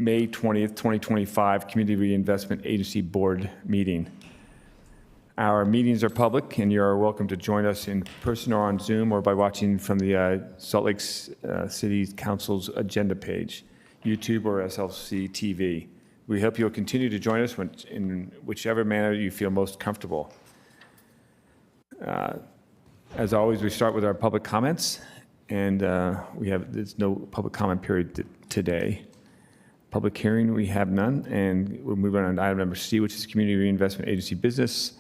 May 20th, 2025 Community Reinvestment Agency Board meeting. Our meetings are public, and you are welcome to join us in person or on Zoom or by watching from the Salt Lake City Council's agenda page, YouTube or SLC TV. We hope you'll continue to join us in whichever manner you feel most comfortable. As always, we start with our public comments, and there's no public comment period today. Public hearing, we have none, and we'll move on to item number C, which is Community Reinvestment Agency business.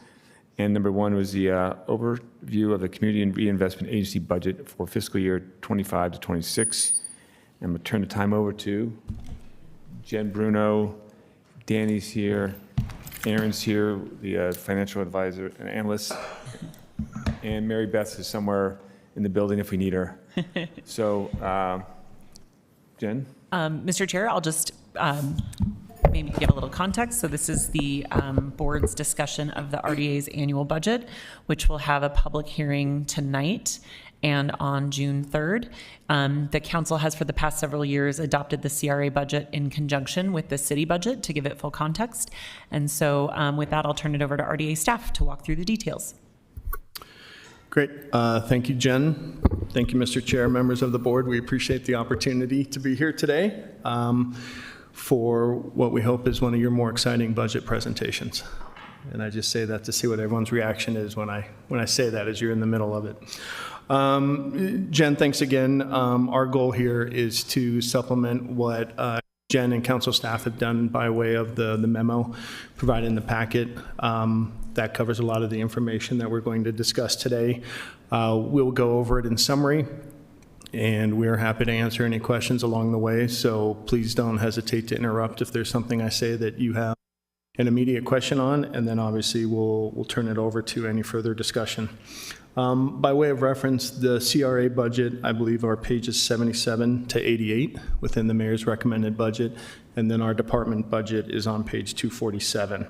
And number one was the overview of the Community Reinvestment Agency budget for fiscal year 25 to 26. I'm going to turn the time over to Jen Bruno. Danny's here, Aaron's here, the financial advisor and analyst, and Mary Beth is somewhere in the building if we need her. So, Jen? Mr. Chair, I'll just maybe give a little context. So this is the board's discussion of the RDA's annual budget, which will have a public hearing tonight and on June 3rd. The council has for the past several years adopted the CRA budget in conjunction with the city budget to give it full context. And so with that, I'll turn it over to RDA staff to walk through the details. Great. Thank you, Jen. Thank you, Mr. Chair, members of the board. We appreciate the opportunity to be here today for what we hope is one of your more exciting budget presentations. And I just say that to see what everyone's reaction is when I say that, as you're in the middle of it. Jen, thanks again. Our goal here is to supplement what Jen and council staff have done by way of the memo provided in the packet. That covers a lot of the information that we're going to discuss today. We'll go over it in summary, and we're happy to answer any questions along the way. So please don't hesitate to interrupt if there's something I say that you have an immediate question on, and then obviously we'll turn it over to any further discussion. By way of reference, the CRA budget, I believe, are pages 77 to 88 within the mayor's recommended budget, and then our department budget is on page 247.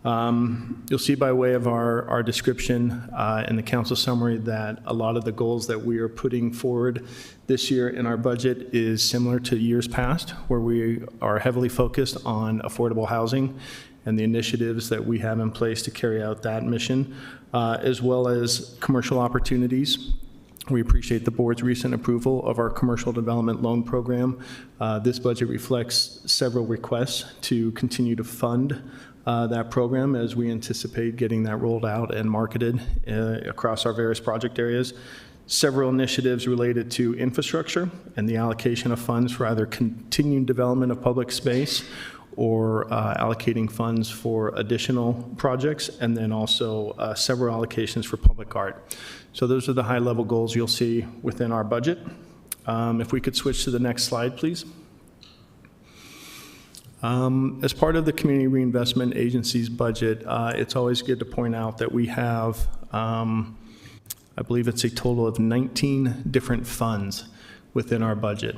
You'll see by way of our description in the council summary that a lot of the goals that we are putting forward this year in our budget is similar to years past, where we are heavily focused on affordable housing and the initiatives that we have in place to carry out that mission, as well as commercial opportunities. We appreciate the board's recent approval of our commercial development loan program. This budget reflects several requests to continue to fund that program as we anticipate getting that rolled out and marketed across our various project areas. Several initiatives related to infrastructure and the allocation of funds for either continued development of public space or allocating funds for additional projects, and then also several allocations for public art. So those are the high-level goals you'll see within our budget. If we could switch to the next slide, please. As part of the Community Reinvestment Agency's budget, it's always good to point out that we have, I believe it's a total of 19 different funds within our budget.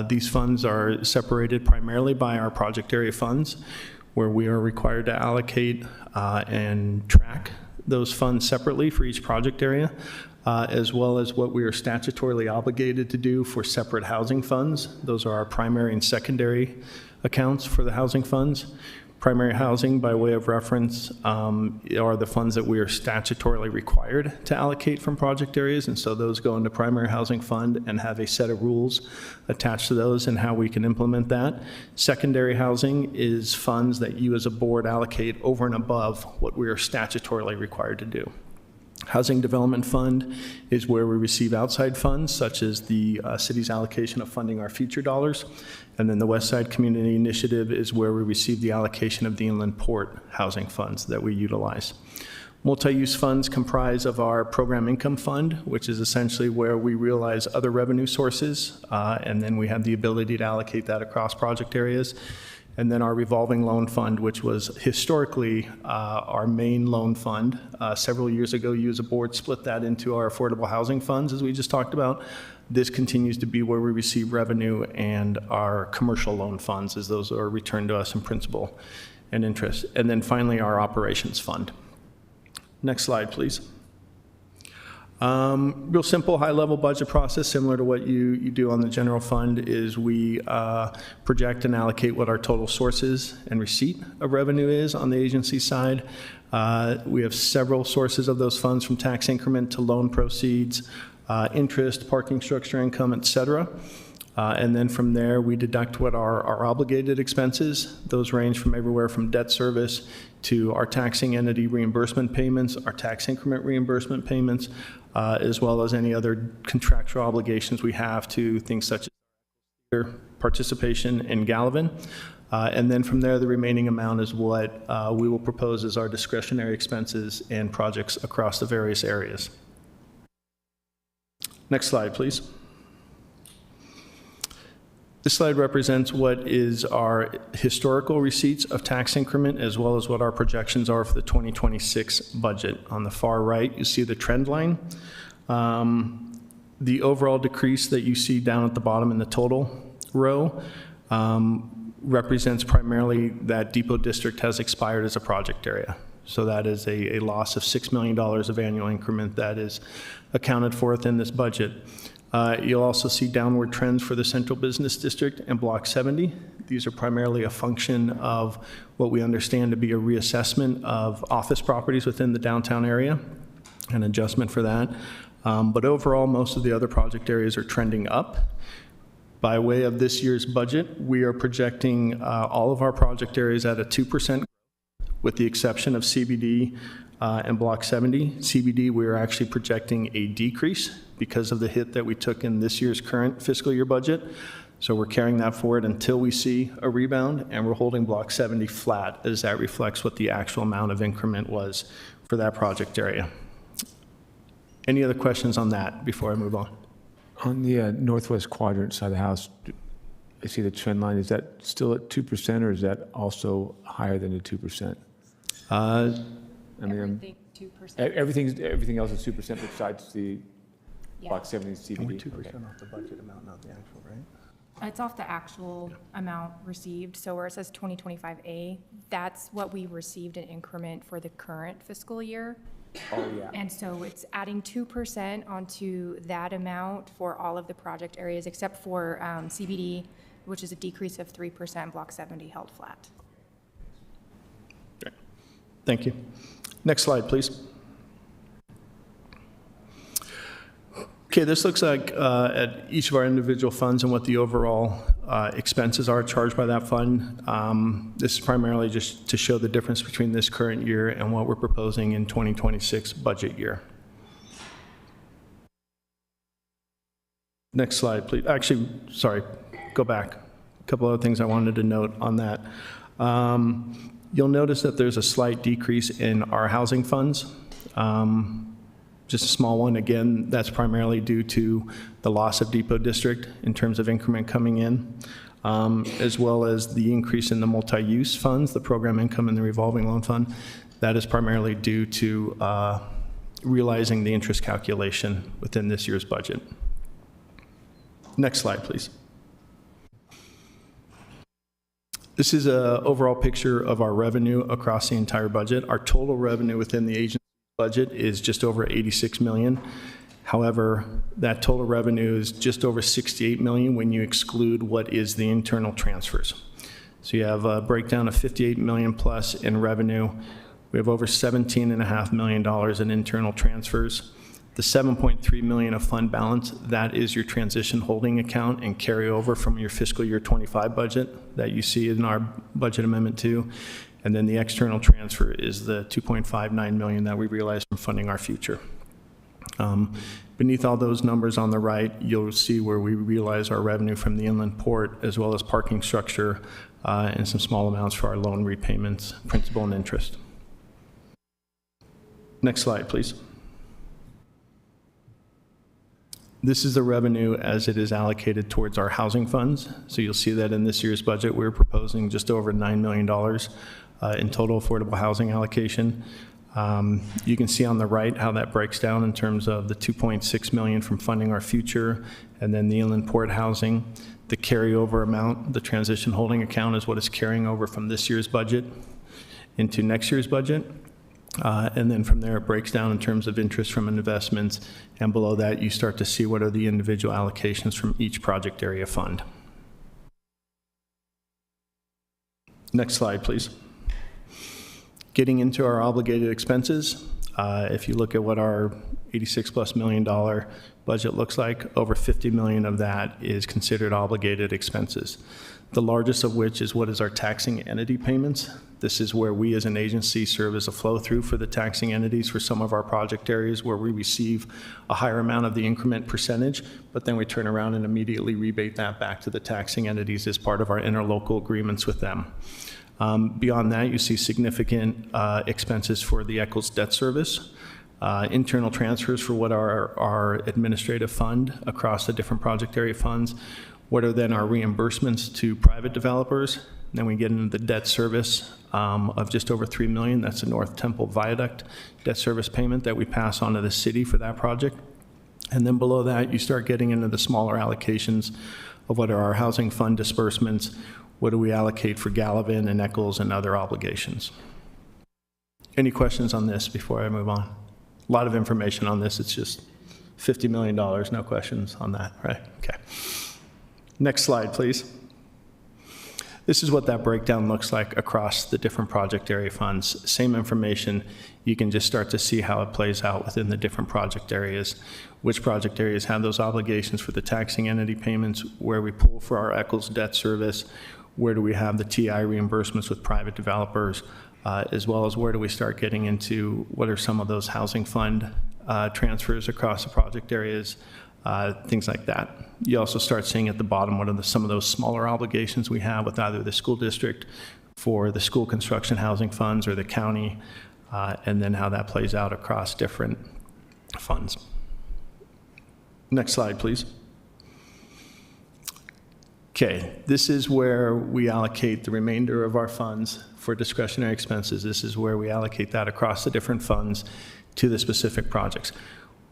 These funds are separated primarily by our project area funds, where we are required to allocate and track those funds separately for each project area, as well as what we are statutorily obligated to do for separate housing funds. Those are our primary and secondary accounts for the housing funds. Primary housing, by way of reference, are the funds that we are statutorily required to allocate from project areas, and so those go into primary housing fund and have a set of rules attached to those and how we can implement that. Secondary housing is funds that you as a board allocate over and above what we are statutorily required to do. Housing Development Fund is where we receive outside funds, such as the city's allocation of funding our future dollars. And then the West Side Community Initiative is where we receive the allocation of the Inland Port housing funds that we utilize. Multi-use funds comprise of our program income fund, which is essentially where we realize other revenue sources, and then we have the ability to allocate that across project areas. And then our revolving loan fund, which was historically our main loan fund. Several years ago, you as a board split that into our affordable housing funds, as we just talked about. This continues to be where we receive revenue, and our commercial loan funds, as those are returned to us in principal and interest. And then finally, our operations fund. Next slide, please. Real simple, high-level budget process, similar to what you do on the general fund, is we project and allocate what our total sources and receipt of revenue is on the agency side. We have several sources of those funds, from tax increment to loan proceeds, interest, parking structure income, et cetera. And then from there, we deduct what our obligated expenses. Those range from everywhere from debt service to our taxing entity reimbursement payments, our tax increment reimbursement payments, as well as any other contractual obligations we have to things such as participation in Gallivan. And then from there, the remaining amount is what we will propose as our discretionary expenses and projects across the various areas. Next slide, please. This slide represents what is our historical receipts of tax increment, as well as what our projections are for the 2026 budget. On the far right, you see the trend line. The overall decrease that you see down at the bottom in the total row represents primarily that Depot District has expired as a project area. So that is a loss of $6 million of annual increment that is accounted for within this budget. You'll also see downward trends for the Central Business District and Block 70. These are primarily a function of what we understand to be a reassessment of office properties within the downtown area, an adjustment for that. But overall, most of the other project areas are trending up. By way of this year's budget, we are projecting all of our project areas at a 2%, with the exception of CBD and Block 70. CBD, we are actually projecting a decrease because of the hit that we took in this year's current fiscal year budget. So we're carrying that forward until we see a rebound, and we're holding Block 70 flat, as that reflects what the actual amount of increment was for that project area. Any other questions on that before I move on? On the northwest quadrant side of the house, I see the trend line. Is that still at 2%, or is that also higher than the 2%? I mean, Everything 2%. everything else is 2% besides the Block 70 CBD. And we're 2% off the budget amount, not the actual, right? It's off the actual amount received, so where it says 2025A, that's what we received in increment for the current fiscal year. Oh, yeah. And so it's adding 2% onto that amount for all of the project areas, except for CBD, which is a decrease of 3%, Block 70 held flat. Great. Thank you. Next slide, please. Okay, this looks like at each of our individual funds and what the overall expenses are charged by that fund. This is primarily just to show the difference between this current year and what we're proposing in 2026 budget year. Next slide, please. Actually, sorry, go back. A couple other things I wanted to note on that. You'll notice that there's a slight decrease in our housing funds. Just a small one. Again, that's primarily due to the loss of Depot District in terms of increment coming in, as well as the increase in the multi-use funds, the program income and the revolving loan fund. That is primarily due to realizing the interest calculation within this year's budget. Next slide, please. This is an overall picture of our revenue across the entire budget. Our total revenue within the agency budget is just over $86 million. However, that total revenue is just over $68 million when you exclude what is the internal transfers. So you have a breakdown of $58 million plus in revenue. We have over $17.5 million in internal transfers. The $7.3 million of fund balance, that is your transition holding account and carryover from your fiscal year 25 budget that you see in our budget amendment 2. And then the external transfer is the $2.59 million that we realized from funding our future. Beneath all those numbers on the right, you'll see where we realize our revenue from the inland port, as well as parking structure, and some small amounts for our loan repayments, principal and interest. Next slide, please. This is the revenue as it is allocated towards our housing funds. So you'll see that in this year's budget, we're proposing just over $9 million in total affordable housing allocation. You can see on the right how that breaks down in terms of the $2.6 million from funding our future, and then the inland port housing. The carryover amount, the transition holding account, is what is carrying over from this year's budget into next year's budget. And then from there, it breaks down in terms of interest from investments. And below that, you start to see what are the individual allocations from each project area fund. Next slide, please. Getting into our obligated expenses, if you look at what our $86+ million budget looks like, over $50 million of that is considered obligated expenses. The largest of which is what is our taxing entity payments. This is where we as an agency serve as a flow-through for the taxing entities for some of our project areas where we receive a higher amount of the increment percentage, but then we turn around and immediately rebate that back to the taxing entities as part of our interlocal agreements with them. Beyond that, you see significant expenses for the Eccles debt service, internal transfers for what are our administrative fund across the different project area funds, what are then our reimbursements to private developers. Then we get into the debt service of just over $3 million. That's the North Temple Viaduct debt service payment that we pass on to the city for that project. And then below that, you start getting into the smaller allocations of what are our housing fund disbursements, what do we allocate for Gallivan and Eccles and other obligations. Any questions on this before I move on? A lot of information on this. It's just $50 million, no questions on that, right? Okay. Next slide, please. This is what that breakdown looks like across the different project area funds. Same information, you can just start to see how it plays out within the different project areas, which project areas have those obligations for the taxing entity payments, where we pull for our Eccles debt service, where do we have the TI reimbursements with private developers, as well as where do we start getting into what are some of those housing fund transfers across the project areas, things like that. You also start seeing at the bottom what are some of those smaller obligations we have with either the school district for the school construction housing funds or the county, and then how that plays out across different funds. Next slide, please. Okay, this is where we allocate the remainder of our funds for discretionary expenses. This is where we allocate that across the different funds to the specific projects.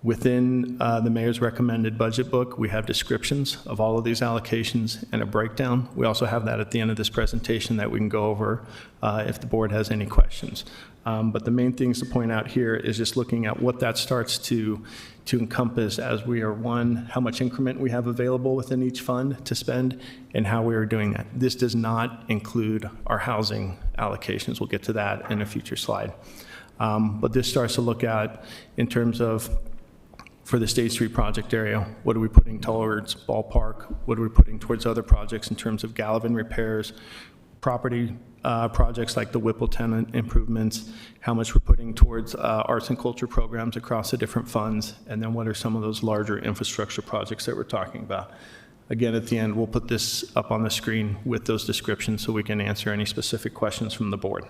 Within the mayor's recommended budget book, we have descriptions of all of these allocations and a breakdown. We also have that at the end of this presentation that we can go over if the board has any questions. But the main things to point out here is just looking at what that starts to encompass as we are, one, how much increment we have available within each fund to spend and how we are doing that. This does not include our housing allocations. We'll get to that in a future slide. But this starts to look at in terms of for the State Street project area, what are we putting towards Ballpark? What are we putting towards other projects in terms of Gallivan repairs, property projects like the Whipple tenant improvements, how much we're putting towards arts and culture programs across the different funds, and then what are some of those larger infrastructure projects that we're talking about. Again, at the end, we'll put this up on the screen with those descriptions so we can answer any specific questions from the board.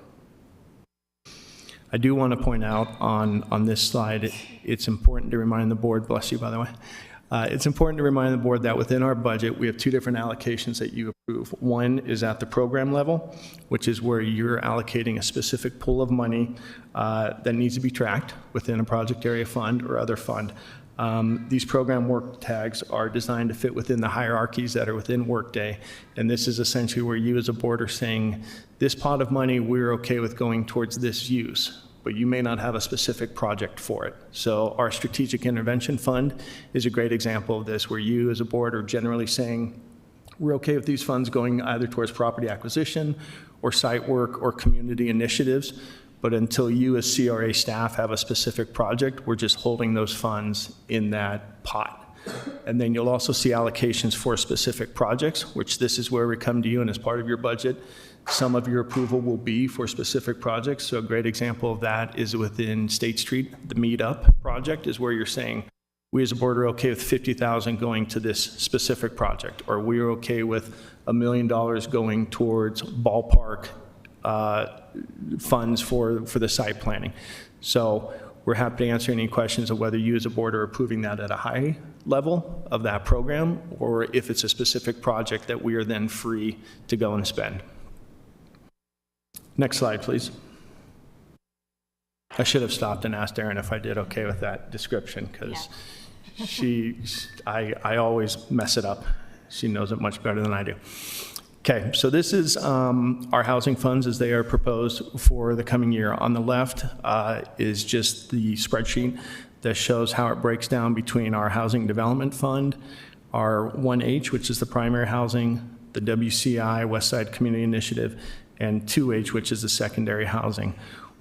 I do want to point out on this slide, it's important to remind the board, bless you by the way, it's important to remind the board that within our budget, we have two different allocations that you approve. One is at the program level, which is where you're allocating a specific pool of money that needs to be tracked within a project area fund or other fund. These program work tags are designed to fit within the hierarchies that are within Workday, and this is essentially where you as a board are saying, this pot of money we're okay with going towards this use, but you may not have a specific project for it. So our strategic intervention fund is a great example of this, where you as a board are generally saying, we're okay with these funds going either towards property acquisition or site work or community initiatives, but until you as CRA staff have a specific project, we're just holding those funds in that pot. And then you'll also see allocations for specific projects, which this is where we come to you, and as part of your budget, some of your approval will be for specific projects. So a great example of that is within State Street, the Meetup project is where you're saying, we as a board are okay with $50,000 going to this specific project, or we are okay with $1 million going towards Ballpark funds for the site planning. So we're happy to answer any questions of whether you as a board are approving that at a high level of that program, or if it's a specific project that we are then free to go and spend. Next slide, please. I should have stopped and asked Erin if I did okay with that description, because I always mess it up. She knows it much better than I do. Okay, so this is our housing funds as they are proposed for the coming year. On the left is just the spreadsheet that shows how it breaks down between our housing development fund, our 1H, which is the primary housing, the WCI, West Side Community Initiative, and 2H, which is the secondary housing.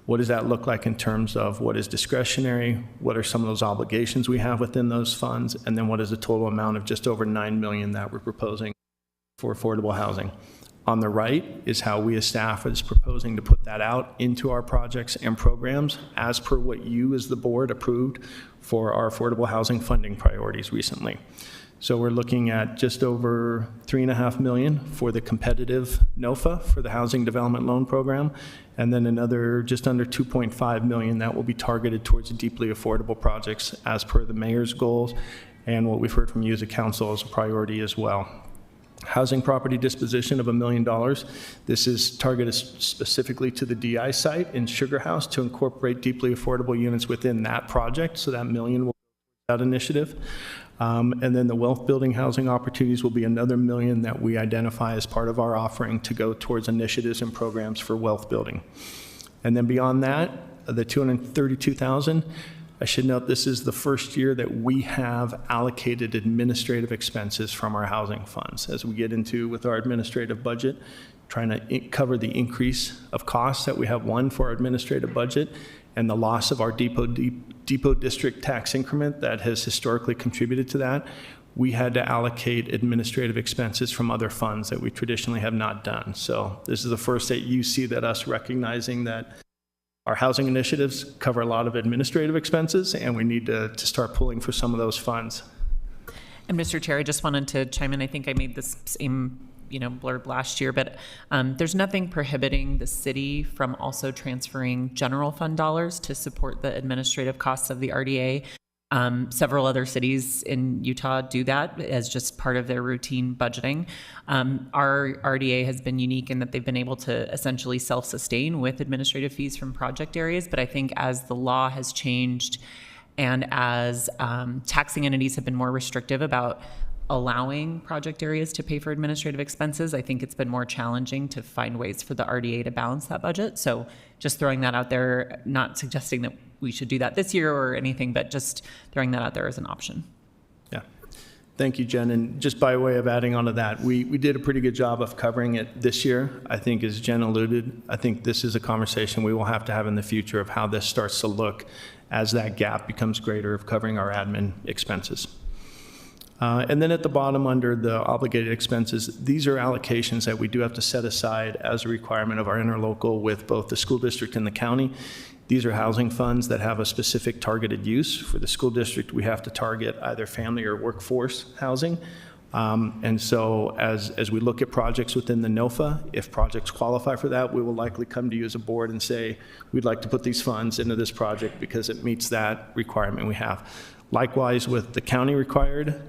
What does that look like in terms of what is discretionary? What are some of those obligations we have within those funds? And then what is the total amount of just over $9 million that we're proposing for affordable housing? On the right is how we as staff is proposing to put that out into our projects and programs as per what you as the board approved for our affordable housing funding priorities recently. So we're looking at just over $3.5 million for the competitive NOFA for the Housing Development Loan Program, and then another just under $2.5 million that will be targeted towards deeply affordable projects as per the mayor's goals and what we've heard from you as a council as a priority as well. Housing property disposition of $1 million. This is targeted specifically to the DI site in Sugar House to incorporate deeply affordable units within that project, so that $1 million will go to that initiative. And then the wealth building housing opportunities will be another $1 million that we identify as part of our offering to go towards initiatives and programs for wealth building. And then beyond that, the $232,000, I should note this is the first year that we have allocated administrative expenses from our housing funds. As we get into with our administrative budget, trying to cover the increase of costs that we have, one, for our administrative budget, and the loss of our depot district tax increment that has historically contributed to that, we had to allocate administrative expenses from other funds that we traditionally have not done. So this is the first that you see that us recognizing that our housing initiatives cover a lot of administrative expenses, and we need to start pulling for some of those funds. And Mr. Chair, I just wanted to chime in. I think I made this same blurb last year, but there's nothing prohibiting the city from also transferring general fund dollars to support the administrative costs of the RDA. Several other cities in Utah do that as just part of their routine budgeting. Our RDA has been unique in that they've been able to essentially self-sustain with administrative fees from project areas, but I think as the law has changed and as taxing entities have been more restrictive about allowing project areas to pay for administrative expenses, I think it's been more challenging to find ways for the RDA to balance that budget. So just throwing that out there, not suggesting that we should do that this year or anything, but just throwing that out there as an option. Yeah. Thank you, Jen. And just by way of adding on to that, we did a pretty good job of covering it this year. I think as Jen alluded, I think this is a conversation we will have to have in the future of how this starts to look as that gap becomes greater of covering our admin expenses. And then at the bottom under the obligated expenses, these are allocations that we do have to set aside as a requirement of our interlocal with both the school district and the county. These are housing funds that have a specific targeted use. For the school district, we have to target either family or workforce housing. And so as we look at projects within the NOFA, if projects qualify for that, we will likely come to you as a board and say, we'd like to put these funds into this project because it meets that requirement we have. Likewise with the county required,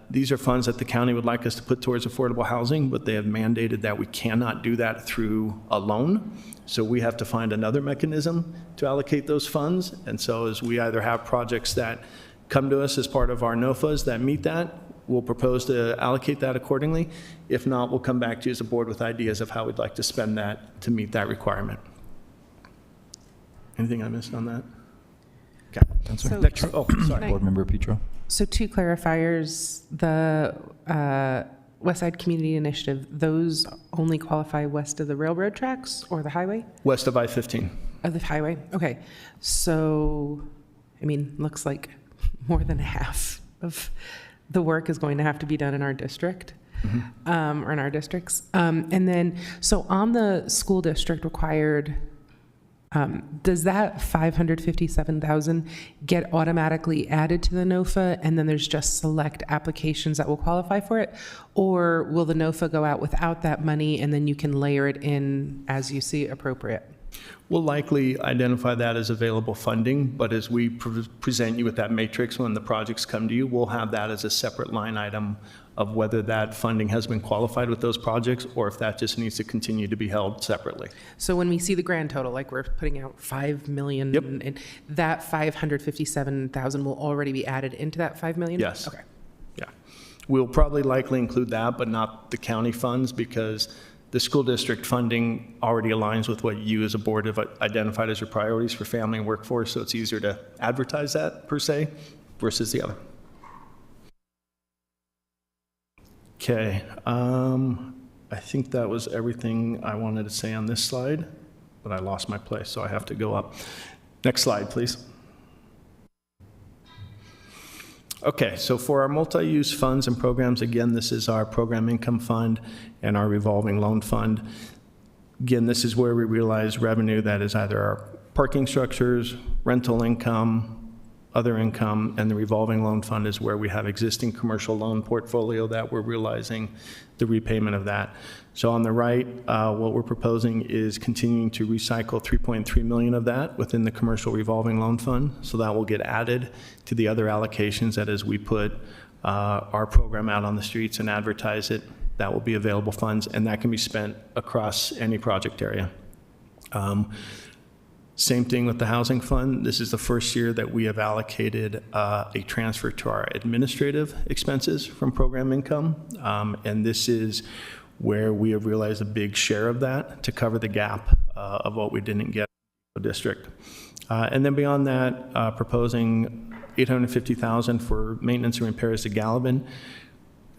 these are funds that the county would like us to put towards affordable housing, but they have mandated that we cannot do that through a loan. So we have to find another mechanism to allocate those funds. And so as we either have projects that come to us as part of our NOFAs that meet that, we'll propose to allocate that accordingly. If not, we'll come back to you as a board with ideas of how we'd like to spend that to meet that requirement. Anything I missed on that? Okay. Sorry. Board Member Petro. So two clarifiers, the West Side Community Initiative, those only qualify west of the railroad tracks or the highway? West of I-15. Of the highway, okay. So, I mean, looks like more than half of the work is going to have to be done in our district, or in our districts. And then, so on the school district required, does that $557,000 get automatically added to the NOFA and then there's just select applications that will qualify for it? Or will the NOFA go out without that money and then you can layer it in as you see appropriate? We'll likely identify that as available funding, but as we present you with that matrix when the projects come to you, we'll have that as a separate line item of whether that funding has been qualified with those projects or if that just needs to continue to be held separately. So when we see the grand total, like we're putting out $5 million, Yep. and that $557,000 will already be added into that $5 million? Yes. Okay. Yeah. We'll probably likely include that, but not the county funds, because the school district funding already aligns with what you as a board have identified as your priorities for family and workforce, so it's easier to advertise that per se versus the other. Okay, I think that was everything I wanted to say on this slide, but I lost my place, so I have to go up. Next slide, please. Okay, so for our multi-use funds and programs, again, this is our program income fund and our revolving loan fund. Again, this is where we realize revenue that is either our parking structures, rental income, other income, and the revolving loan fund is where we have existing commercial loan portfolio that we're realizing the repayment of that. So on the right, what we're proposing is continuing to recycle 3.3 million of that within the commercial revolving loan fund. So that will get added to the other allocations that as we put our program out on the streets and advertise it, that will be available funds, and that can be spent across any project area. Same thing with the housing fund. This is the first year that we have allocated a transfer to our administrative expenses from program income. And this is where we have realized a big share of that to cover the gap of what we didn't get in the district. And then beyond that, proposing $850,000 for maintenance and repairs to Gallivan.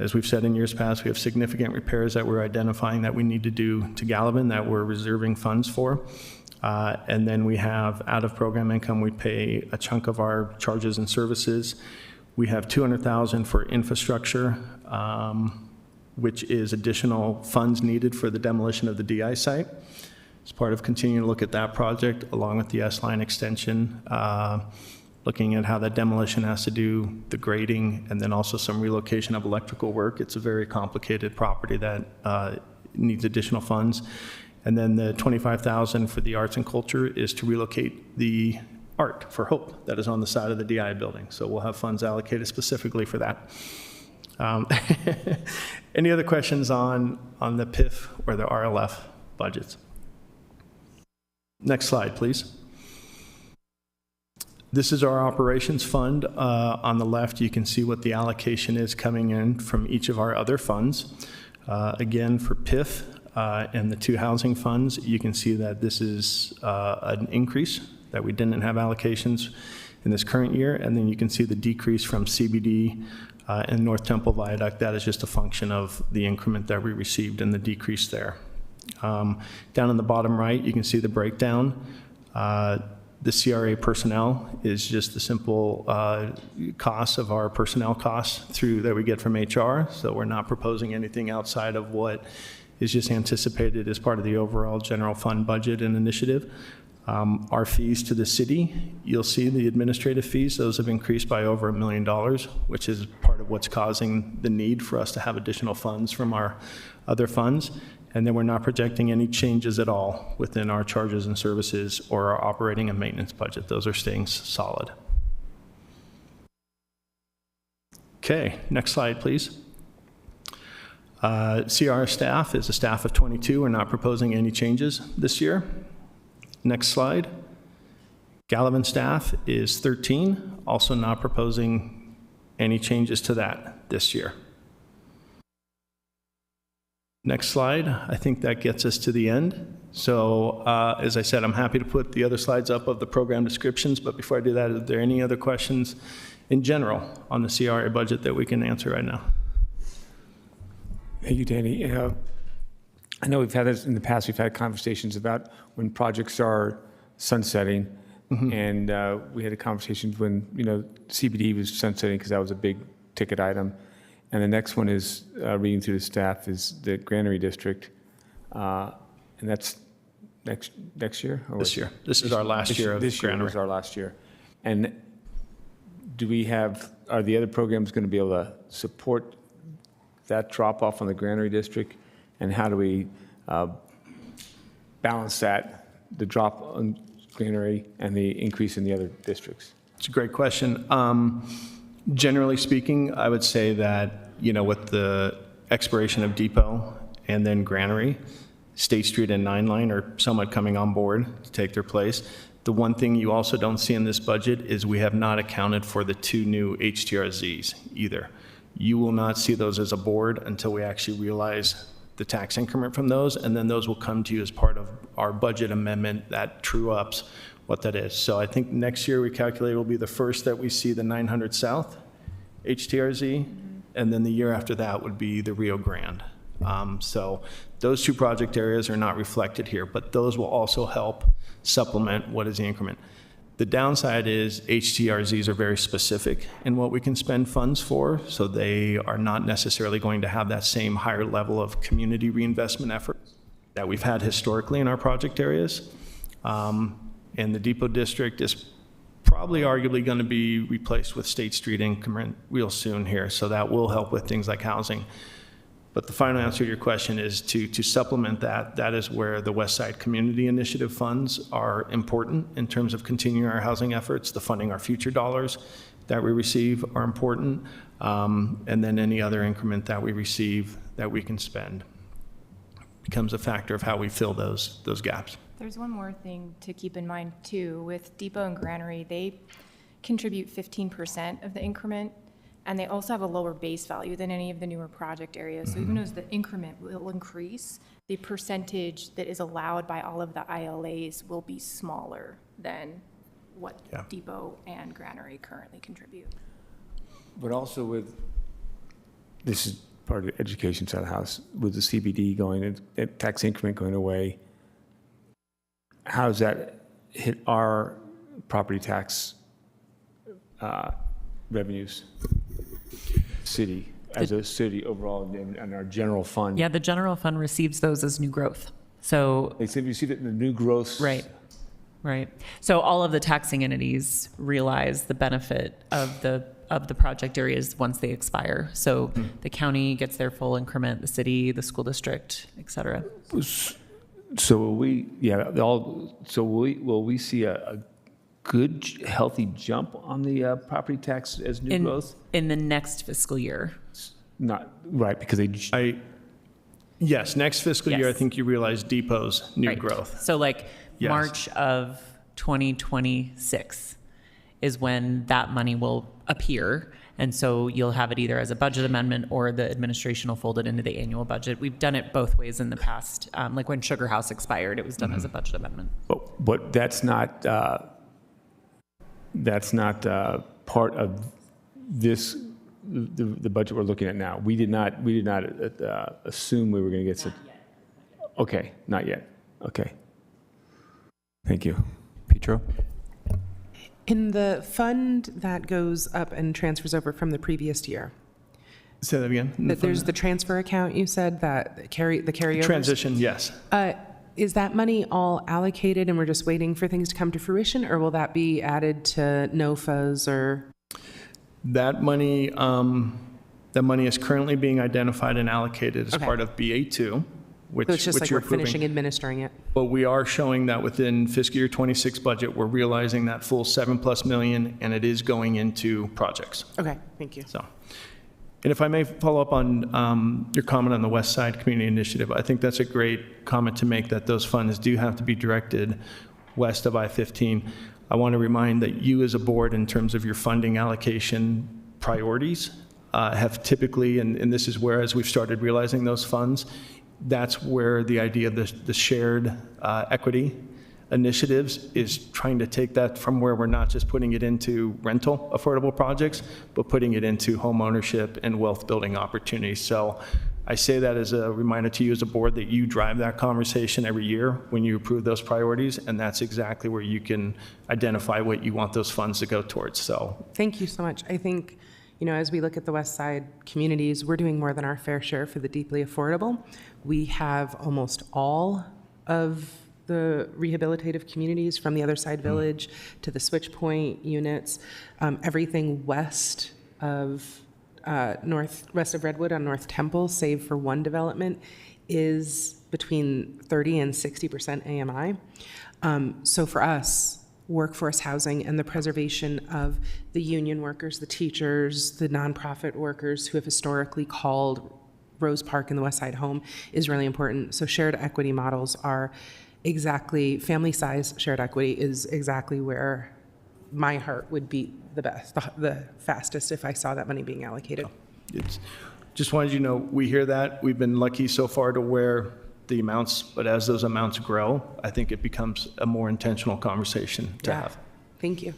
As we've said in years past, we have significant repairs that we're identifying that we need to do to Gallivan that we're reserving funds for. And then we have out of program income, we pay a chunk of our charges and services. We have $200,000 for infrastructure, which is additional funds needed for the demolition of the DI site. As part of continuing to look at that project, along with the S-line extension, looking at how that demolition has to do the grading, and then also some relocation of electrical work. It's a very complicated property that needs additional funds. And then the $25,000 for the arts and culture is to relocate the art for Hope that is on the side of the DI building. So we'll have funds allocated specifically for that. Any other questions on the PIF or the RLF budgets? Next slide, please. This is our operations fund. On the left, you can see what the allocation is coming in from each of our other funds. Again, for PIF, and the two housing funds, you can see that this is an increase, that we didn't have allocations in this current year, and then you can see the decrease from CBD and North Temple Viaduct. That is just a function of the increment that we received and the decrease there. Down in the bottom right, you can see the breakdown. The CRA personnel is just the simple cost of our personnel costs that we get from HR, so we're not proposing anything outside of what is just anticipated as part of the overall general fund budget and initiative. Our fees to the city, you'll see the administrative fees, those have increased by over $1 million, which is part of what's causing the need for us to have additional funds from our other funds. And then we're not projecting any changes at all within our charges and services or our operating and maintenance budget. Those are staying solid. Okay, next slide, please. CR staff is a staff of 22. We're not proposing any changes this year. Next slide. Gallivan staff is 13. Also not proposing any changes to that this year. Next slide. I think that gets us to the end. So as I said, I'm happy to put the other slides up of the program descriptions, but before I do that, are there any other questions in general on the CRA budget that we can answer right now? Thank you, Danny. I know we've had this in the past. We've had conversations about when projects are sunsetting, and we had a conversation when CBD was sunsetting because that was a big ticket item, and the next one is reading through the staff is the Granary District, and that's next year. Or this year. This is our last year of this year Granary. was our last year, and are the other programs going to be able to support that drop off on the Granary District, and how do we balance the drop on Granary and the increase in the other districts? It's a great question. Generally speaking, I would say that, with the expiration of Depot and then Granary, State Street and 9 Line are somewhat coming on board to take their place. The one thing you also don't see in this budget is we have not accounted for the 2 new HTRZs either. You will not see those as a board until we actually realize the tax increment from those, and then those will come to you as part of our budget amendment that true ups what that is. So I think next year we calculate will be the first that we see the 900 South HTRZ, and then the year after that would be the Rio Grande. So those two project areas are not reflected here, but those will also help supplement what is the increment. The downside is HTRZs are very specific in what we can spend funds for, so they are not necessarily going to have that same higher level of community reinvestment effort that we've had historically in our project areas. And the Depot District is probably arguably going to be replaced with State Street increment real soon here, so that will help with things like housing. But the final answer to your question is to supplement that. That is where the West Side Community Initiative funds are important in terms of continuing our housing efforts. The funding our future dollars that we receive are important. And then any other increment that we receive that we can spend becomes a factor of how we fill those gaps. There's one more thing to keep in mind too. With Depot and Granary, they contribute 15% of the increment, and they also have a lower base value than any of the newer project areas. So even as the increment will increase, the percentage that is allowed by all of the ILAs will be smaller than what Depot and Granary currently contribute. But also with, this is part of the education side of the house, with the CBD going, and tax increment going away, how does that hit our property tax revenues? City, as a city overall, and our general fund? Yeah, the general fund receives those as new growth. So They said you see that in the new growth. right. So all of the taxing entities realize the benefit of the project areas once they expire. So the county gets their full increment, the city, the school district, et cetera. So will we, will we see a good, healthy jump on the property tax as new growth? In the next fiscal year. Not, right, because they, Yes, next fiscal year, I Yes. think you realize Depot's new Right. growth. So like Yes. March of 2026 is when that money will appear. And so you'll have it either as a budget amendment or the administration will fold it into the annual budget. We've done it both ways in the past. Like when Sugar House expired, it was done as a budget amendment. but that's not part of this, the budget we're looking at now. We did not assume we were going to get some. Okay, not yet. Okay. Thank you. Petro? In the fund that goes up and transfers over from the previous year, Say that again. that there's the transfer account you said that the carryovers? Transition, yes. Is that money all allocated and we're just waiting for things to come to fruition, or will that be added to NOFAs or? That money is currently being identified and allocated as Okay. part of BA2, which So it's just like you're we're finishing approving. administering it? But we are showing that within fiscal year 26 budget, we're realizing that full $7+ million, and it is going into projects. Okay, thank you. So, and if I may follow up on your comment on the West Side Community Initiative, I think that's a great comment to make, that those funds do have to be directed west of I-15. I want to remind that you as a board, in terms of your funding allocation priorities, have typically, and this is where, as we've started realizing those funds, that's where the idea of the shared equity initiatives is trying to take that from where we're not just putting it into rental affordable projects, but putting it into home ownership and wealth building opportunities. So I say that as a reminder to you as a board that you drive that conversation every year when you approve those priorities, and that's exactly where you can identify what you want those funds to go towards. So Thank you so much. I think, as we look at the West Side communities, we're doing more than our fair share for the deeply affordable. We have almost all of the rehabilitative communities, from the Other Side Village to the Switch Point units, everything west of Redwood on North Temple, save for one development, is between 30 and 60% AMI. So for us, workforce housing and the preservation of the union workers, the teachers, the nonprofit workers who have historically called Rose Park and the West Side home is really important. So shared equity models are exactly, family size shared equity is exactly where my heart would beat the best, the fastest if I saw that money being allocated. it's, just wanted you to know, we hear that. We've been lucky so far to where the amounts, but as those amounts grow, I think it becomes a more intentional conversation to have. Thank you.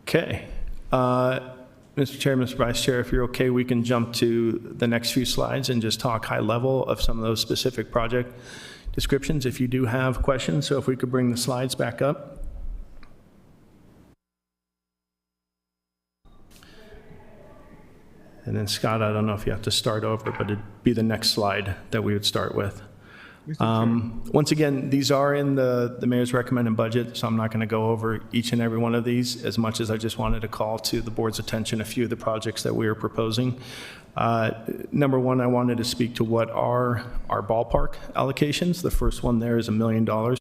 Okay. Mr. Chair, Mr. Vice Chair, if you're okay, we can jump to the next few slides and just talk high level of some of those specific project descriptions if you do have questions. So if we could bring the slides back up. And then Scott, I don't know if you have to start over, but it'd be the next slide that we would start with. Once again, these are in the mayor's recommended budget, so I'm not going to go over each and every one of these as much as I just wanted to call to the board's attention a few of the projects that we are proposing. Number one, I wanted to speak to what are our ballpark allocations. The first one there is $1 million.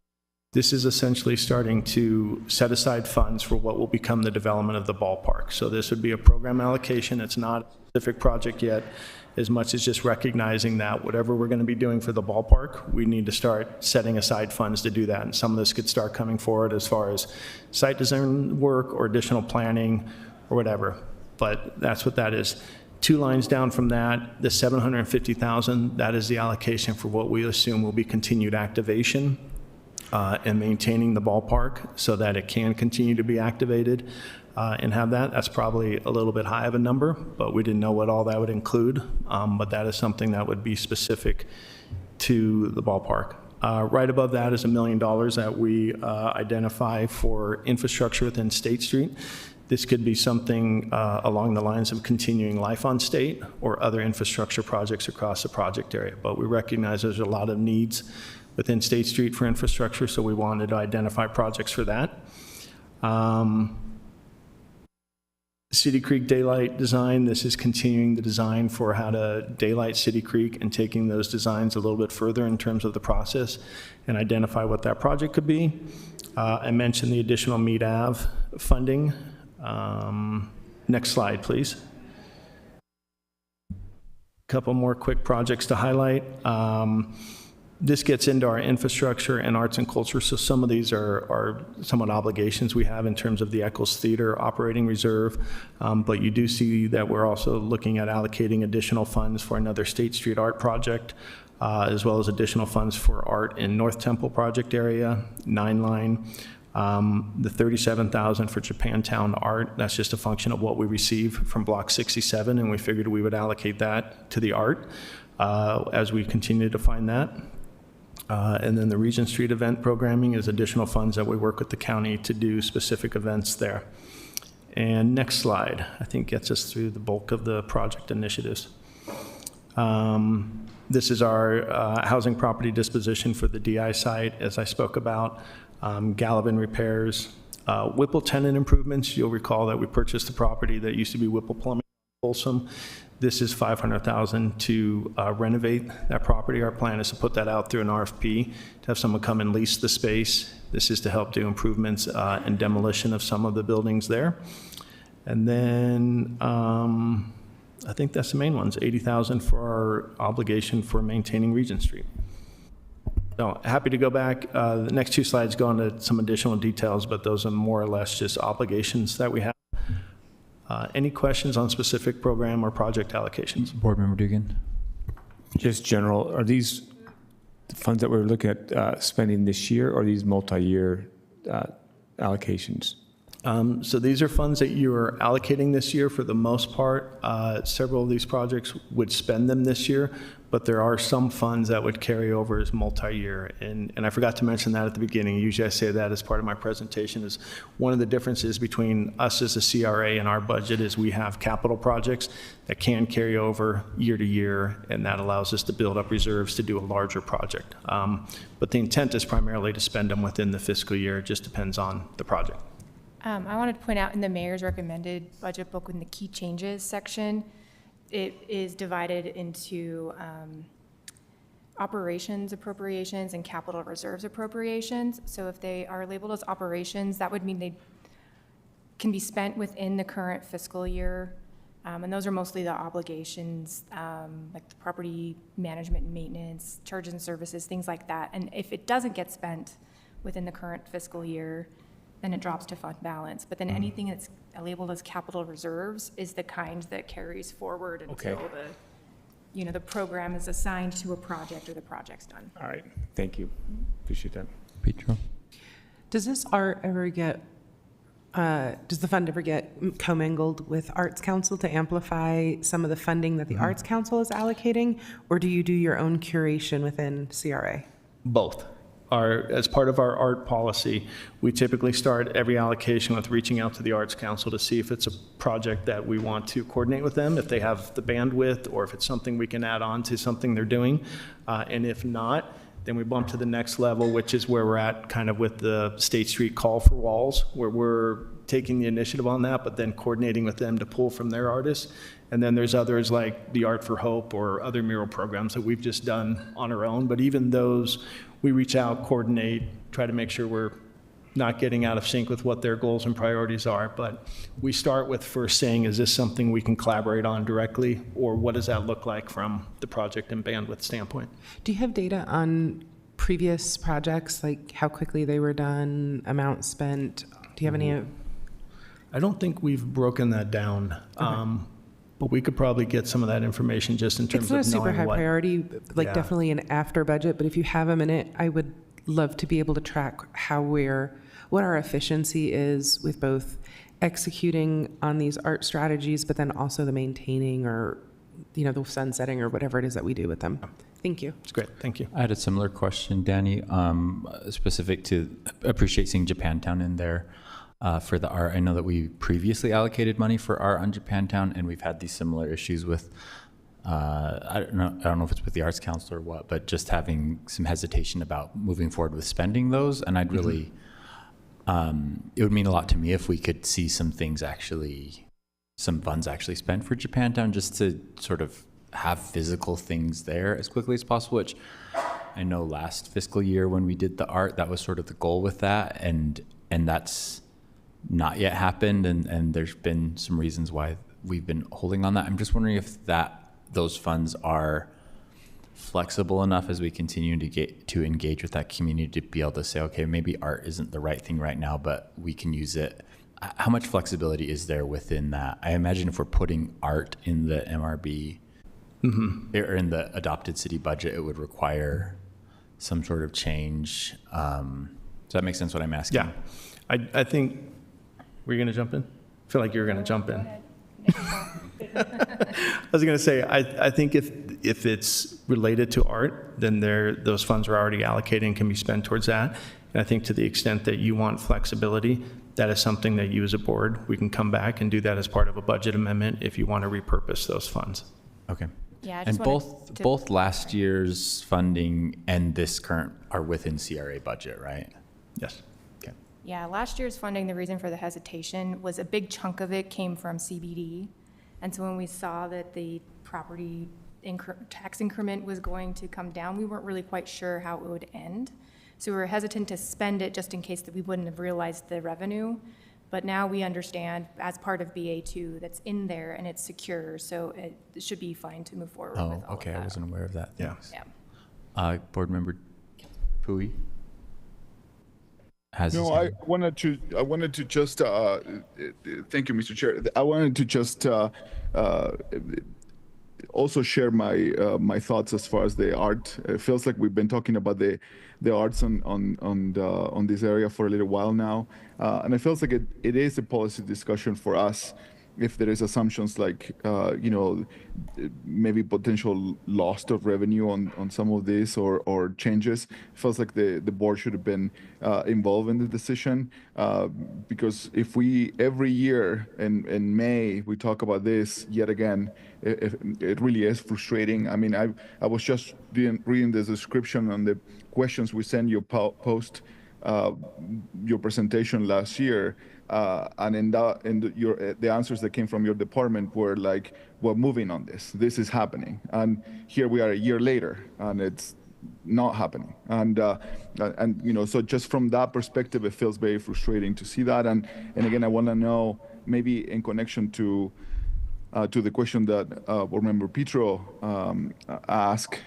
This is essentially starting to set aside funds for what will become the development of the ballpark. So this would be a program allocation. It's not a specific project yet, as much as just recognizing that whatever we're going to be doing for the ballpark, we need to start setting aside funds to do that. And some of this could start coming forward as far as site design work or additional planning or whatever. But that's what that is. 2 lines down from that, the $750,000, that is the allocation for what we assume will be continued activation and maintaining the ballpark so that it can continue to be activated and have that. That's probably a little bit high of a number, but we didn't know what all that would include. But that is something that would be specific to the ballpark. Right above that is $1 million that we identify for infrastructure within State Street. This could be something along the lines of continuing life on State or other infrastructure projects across the project area. But we recognize there's a lot of needs within State Street for infrastructure, so we wanted to identify projects for that. City Creek daylight design, this is continuing the design for how to daylight City Creek and taking those designs a little bit further in terms of the process and identify what that project could be. I mentioned the additional Mead Ave funding. Next slide, please. A couple more quick projects to highlight. This gets into our infrastructure and arts and culture, so some of these are somewhat obligations we have in terms of the Eccles Theater operating reserve, but you do see that we're also looking at allocating additional funds for another State Street art project, as well as additional funds for art in North Temple project area, 9 line. The $37,000 for Japantown art, that's just a function of what we receive from Block 67, and we figured we would allocate that to the art as we continue to find that. And then the Regent Street event programming is additional funds that we work with the county to do specific events there. And next slide, I think gets us through the bulk of the project initiatives. This is our housing property disposition for the DI site, as I spoke about. Gallivan repairs, Whipple tenant improvements. You'll recall that we purchased the property that used to be Whipple Plumbing, Folsom. This is $500,000 to renovate that property. Our plan is to put that out through an RFP to have someone come and lease the space. This is to help do improvements and demolition of some of the buildings there. And then I think that's the main ones, $80,000 for our obligation for maintaining Regent Street. So happy to go back. The next 2 slides go into some additional details, but those are more or less just obligations that we have. Any questions on specific program or project allocations? Board Member Dugan. Just general, are these the funds that we're looking at spending this year, or are these multi-year allocations? So these are funds that you are allocating this year for the most part. Several of these projects would spend them this year, but there are some funds that would carry over as multi-year. And I forgot to mention that at the beginning. Usually I say that as part of my presentation. Is one of the differences between us as a CRA and our budget is we have capital projects that can carry over year to year, and that allows us to build up reserves to do a larger project. But the intent is primarily to spend them within the fiscal year. It just depends on the project. I wanted to point out in the mayor's recommended budget book in the key changes section, it is divided into operations appropriations and capital reserves appropriations. So if they are labeled as operations, that would mean they can be spent within the current fiscal year. And those are mostly the obligations, like the property management and maintenance, charges and services, things like that. And if it doesn't get spent within the current fiscal year, then it drops to fund balance. But then anything that's labeled as capital reserves is the kind that carries forward Okay. until the program is assigned to a project or the project's done. All right, thank you. Appreciate that. Pietro? Does this art ever get, does the fund ever get commingled with Arts Council to amplify some of the funding that the Arts Council is allocating? Or do you do your own curation within CRA? Both. As part of our art policy, we typically start every allocation with reaching out to the Arts Council to see if it's a project that we want to coordinate with them, if they have the bandwidth, or if it's something we can add on to something they're doing. And if not, then we bump to the next level, which is where we're at kind of with the State Street Call for Walls, where we're taking the initiative on that, but then coordinating with them to pull from their artists. And then there's others like the Art for Hope or other mural programs that we've just done on our own. But even those, we reach out, coordinate, try to make sure we're not getting out of sync with what their goals and priorities are. But we start with first saying, is this something we can collaborate on directly, or what does that look like from the project and bandwidth standpoint? Do you have data on previous projects, like how quickly they were done, amount spent? Do you have any? I don't think we've broken that down, but we could probably get some of that information just in terms It's not a of super knowing high what. priority, like Yeah. definitely an after budget, but if you have a minute, I would love to be able to track what our efficiency is with both executing on these art strategies, but then also the maintaining or, the sunsetting or whatever it is that we do with them. Thank you. It's great, thank you. I had a similar question, Danny, specific to, appreciate seeing Japantown in there for the art. I know that we previously allocated money for art on Japantown, and we've had these similar issues with, I don't know if it's with the Arts Council or what, but just having some hesitation about moving forward with spending those. And I'd really, it would mean a lot to me if we could see some funds actually spent for Japantown, just to sort of have physical things there as quickly as possible, which I know last fiscal year when we did the art, that was sort of the goal with that. And that's not yet happened. And there's been some reasons why we've been holding on that. I'm just wondering if those funds are flexible enough as we continue to engage with that community to be able to say, okay, maybe art isn't the right thing right now, but we can use it. How much flexibility is there within that? I imagine if we're putting art in the MRB or in the adopted city budget, it would require some sort of change. Does that make sense what I'm asking? Yeah, I think, were you going to jump in? I feel like you were going to jump in. I was going to say, I think if it's related to art, then those funds are already allocated and can be spent towards that. And I think to the extent that you want flexibility, that is something that you as a board, we can come back and do that as part of a budget amendment if you want to repurpose those funds. Okay. Yeah, I And just wanted to- both last year's funding and this current are within CRA budget, right? Yes. Okay. Yeah, last year's funding, the reason for the hesitation was a big chunk of it came from CBD. And so when we saw that the property tax increment was going to come down, we weren't really quite sure how it would end. So we were hesitant to spend it just in case that we wouldn't have realized the revenue. But now we understand as part of BA2 that's in there and it's secure, so it should be fine to move forward with all of Okay. that. I wasn't aware of that. Yeah. Thanks. Yeah. Board Member Pui has his No, I hand. wanted to just, thank you, Mr. Chair. I wanted to just also share my thoughts as far as the art. It feels like we've been talking about the arts on this area for a little while now, and it feels like it is a policy discussion for us. If there is assumptions like, maybe potential loss of revenue on some of this or changes, it feels like the board should have been involved in the decision. Because if we, every year in May, we talk about this yet again, it really is frustrating. I mean, I was just reading the description on the questions we sent you post your presentation last year. And the answers that came from your department were like, we're moving on this. This is happening. And here we are a year later, and it's not happening. And so just from that perspective, it feels very frustrating to see that. And again, I want to know, maybe in connection to to the question that Board Member Petro asked,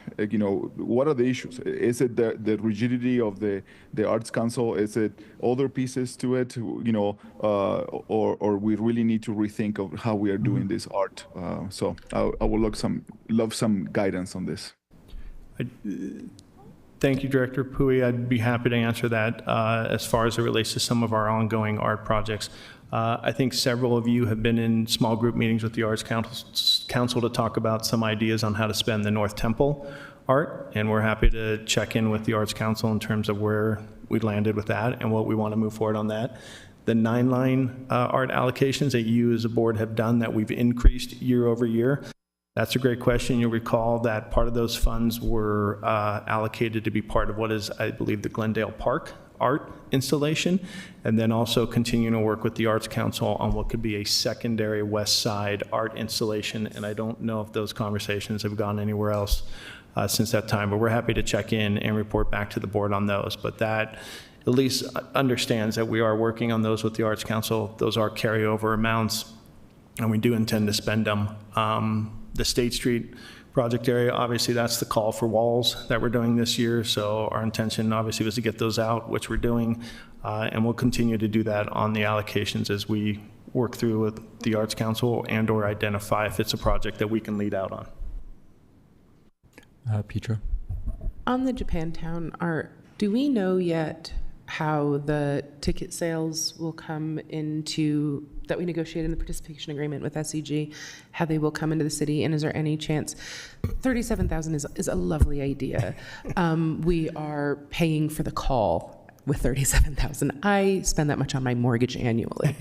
what are the issues? Is it the rigidity of the Arts Council? Is it other pieces to it? Or we really need to rethink of how we are doing this art? So I would love some guidance on this. Thank you, Director Pui. I'd be happy to answer that as far as it relates to some of our ongoing art projects. I think several of you have been in small group meetings with the Arts Council to talk about some ideas on how to spend the North Temple art, and we're happy to check in with the Arts Council in terms of where we landed with that and what we want to move forward on that. The 9-line art allocations that you as a board have done that we've increased year over year, that's a great question. You'll recall that part of those funds were allocated to be part of what is, I believe, the Glendale Park art installation, and then also continuing to work with the Arts Council on what could be a secondary West Side art installation. And I don't know if those conversations have gone anywhere else since that time, but we're happy to check in and report back to the board on those. But that at least understands that we are working on those with the Arts Council. Those are carryover amounts, and we do intend to spend them. The State Street project area, obviously that's the call for walls that we're doing this year. So our intention obviously was to get those out, which we're doing. And we'll continue to do that on the allocations as we work through with the Arts Council and or identify if it's a project that we can lead out on. Petra? On the Japantown art, do we know yet how the ticket sales will come into, that we negotiated in the participation agreement with SEG, how they will come into the city, and is there any chance, 37,000 is a lovely idea. We are paying for the call with 37,000. I spend that much on my mortgage annually.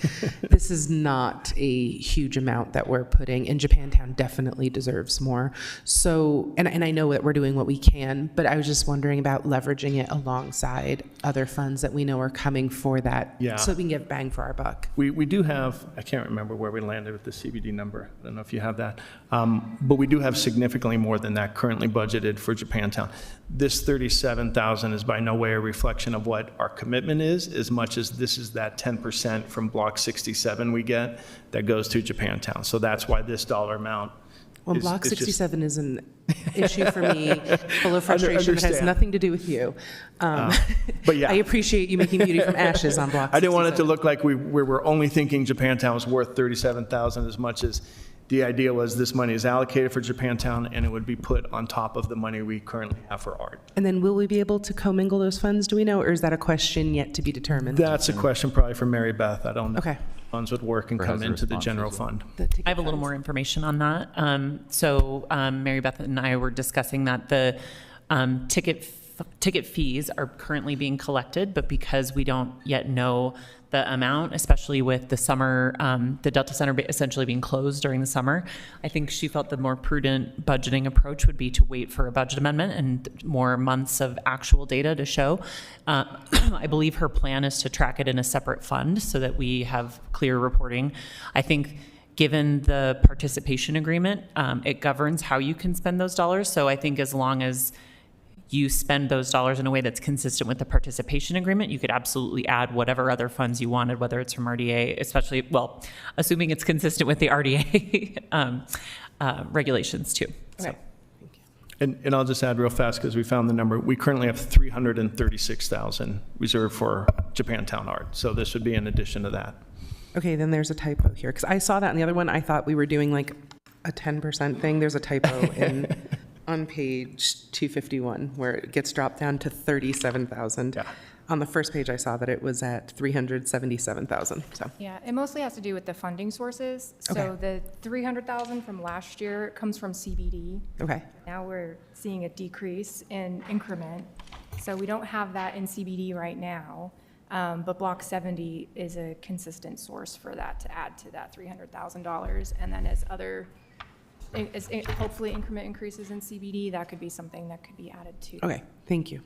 This is not a huge amount that we're putting, and Japantown definitely deserves more. So, and I know that we're doing what we can, but I was just wondering about leveraging it alongside other funds that we know are coming for that, Yeah. so we can get bang for our buck. We do have, I can't remember where we landed with the CBD number. I don't know if you have that. But we do have significantly more than that currently budgeted for Japantown. This 37,000 is by no way a reflection of what our commitment is, as much as this is that 10% from Block 67 we get that goes to Japantown. So that's why this dollar amount Well, is Block just- 67 is an issue for me, full of frustration. It has understand. nothing to do with you. but yeah. I appreciate you making beauty from ashes on Block 67. I didn't want it to look like we were only thinking Japantown was worth 37,000 as much as the idea was this money is allocated for Japantown and it would be put on top of the money we currently have for art. And then will we be able to commingle those funds, do we know, or is that a question yet to be determined? That's a question probably for Mary Beth. I don't know. Okay. Funds would work and Or come has a into the response general as well. fund. The I have a little more information on that. Mary Beth and I were discussing that the ticket fees are currently being collected, but because we don't yet know the amount, especially with the summer, the Delta Center essentially being closed during the summer, I think she felt the more prudent budgeting approach would be to wait for a budget amendment and more months of actual data to show. I believe her plan is to track it in a separate fund so that we have clear reporting. I think given the participation agreement, it governs how you can spend those dollars. So I think as long as you spend those dollars in a way that's consistent with the participation agreement, you could absolutely add whatever other funds you wanted, whether it's from RDA, especially, well, assuming it's consistent with the RDA regulations too. So. Okay. And I'll just add real fast because we found the number. We currently have 336,000 reserved for Japantown art. So this would be in addition to that. Okay, then there's a typo here, because I saw that in the other one. I thought we were doing like a 10% thing. There's a typo on page 251 where it gets dropped down to 37,000. Yeah. On the first page, I saw that it was at 377,000. So Yeah, it mostly has to do with the funding sources. So Okay. the 300,000 from last year comes from CBD. okay, Now we're seeing a decrease in increment. So we don't have that in CBD right now. But Block 70 is a consistent source for that to add to that $300,000. And then as hopefully increment increases in CBD, that could be something that could be added to. okay, thank you.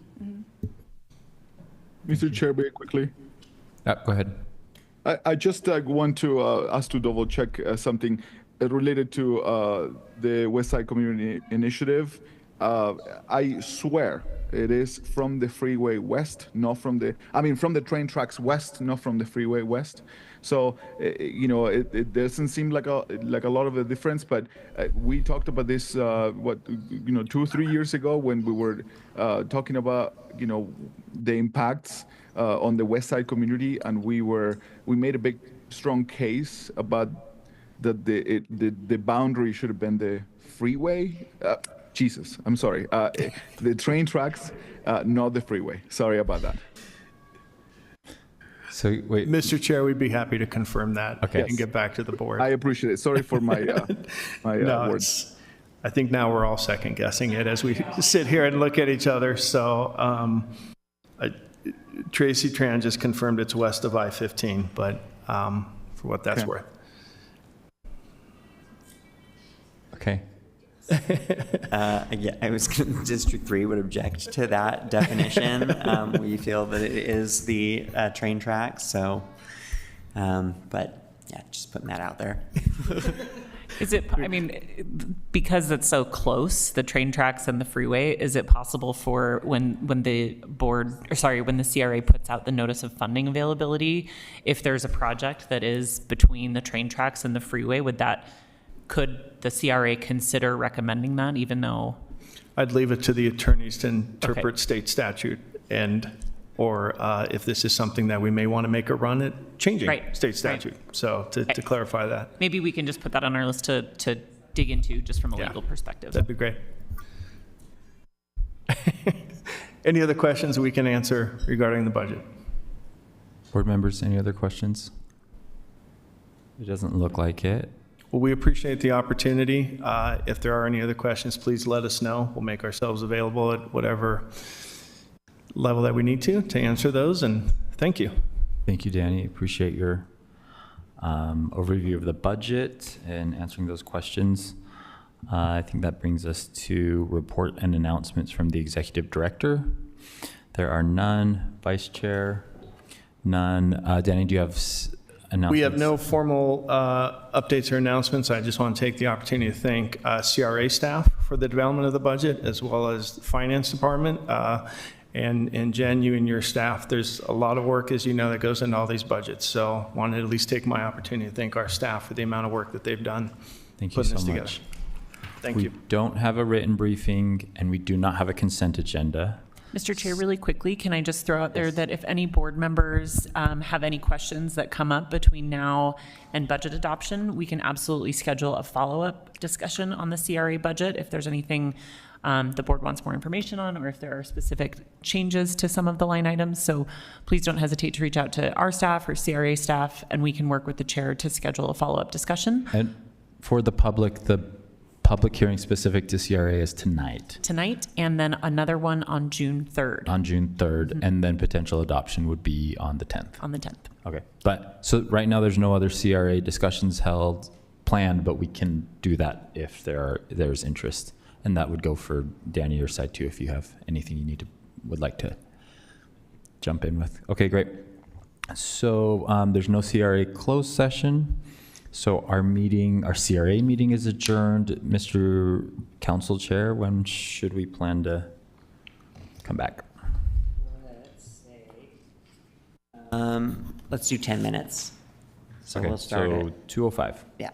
Mr. Chair, very quickly. Go ahead. I just want to ask to double check something related to the West Side Community Initiative. I swear it is from the freeway west, not from the, I mean, from the train tracks west, not from the freeway west. So, it doesn't seem like a lot of a difference, but we talked about this, 2 or 3 years ago when we were talking about, the impacts on the west side community, and we made a big, strong case about that the boundary should have been the freeway. Jesus, I'm sorry. The train tracks, not the freeway. Sorry about that. So wait, Mr. Chair, we'd be happy to confirm that Okay. and get back to the board. I appreciate it. Sorry for my No, words. I think now we're all second guessing it as we sit here and look at each other. So Tracy Tran just confirmed it's west of I-15, but for what that's Okay. worth. okay. Yeah, I was gonna, District 3 would object to that definition. We feel that it is the train tracks, so, but yeah, just putting that out there. Is it, I mean, because it's so close, the train tracks and the freeway, is it possible for when the when the CRA puts out the notice of funding availability, if there's a project that is between the train tracks and the freeway, could the CRA consider recommending that, even though? I'd leave it to the attorneys to interpret state statute or if this is something that we may want to make a run at changing Right, state right. statute. So to clarify that, Maybe we can just put that on our list to dig into, just from a Yeah. legal perspective. that'd be great. Any other questions we can answer regarding the budget? Board members, any other questions? It doesn't look like it. Well, we appreciate the opportunity. If there are any other questions, please let us know. We'll make ourselves available at whatever level that we need to answer those, and thank you. Thank you, Danny. Appreciate your overview of the budget and answering those questions. I think that brings us to report and announcements from the executive director. There are none. Vice Chair, none. Danny, do you have announcements? We have no formal updates or announcements. I just want to take the opportunity to thank CRA staff for the development of the budget, as well as the finance department. And Jen, you and your staff, there's a lot of work, as you know, that goes into all these budgets. So wanted to at least take my opportunity to thank our staff for the amount of work that they've done Thank you putting so this together. much. Thank We you. don't have a written briefing, and we do not have a consent agenda. Mr. Chair, really quickly, can I just throw out there that if any board members have any questions that come up between now and budget adoption, we can absolutely schedule a follow-up discussion on the CRA budget if there's anything the board wants more information on, or if there are specific changes to some of the line items. So please don't hesitate to reach out to our staff or CRA staff, and we can work with the chair to schedule a follow-up discussion. And for the public hearing specific to CRA is tonight, And then another one on June 3rd, on June 3rd, and then potential adoption would be on the 10th. on the 10th. Okay. But, so right now, there's no other CRA discussions planned, but we can do that if there's interest. And that would go for Danny, your side too, if you have anything you would like to jump in with. Okay, great. So there's no CRA closed session. So our CRA meeting is adjourned. Mr. Council Chair, when should we plan to come back? Let's do 10 minutes. So Okay, we'll start so at, 2:05. yeah.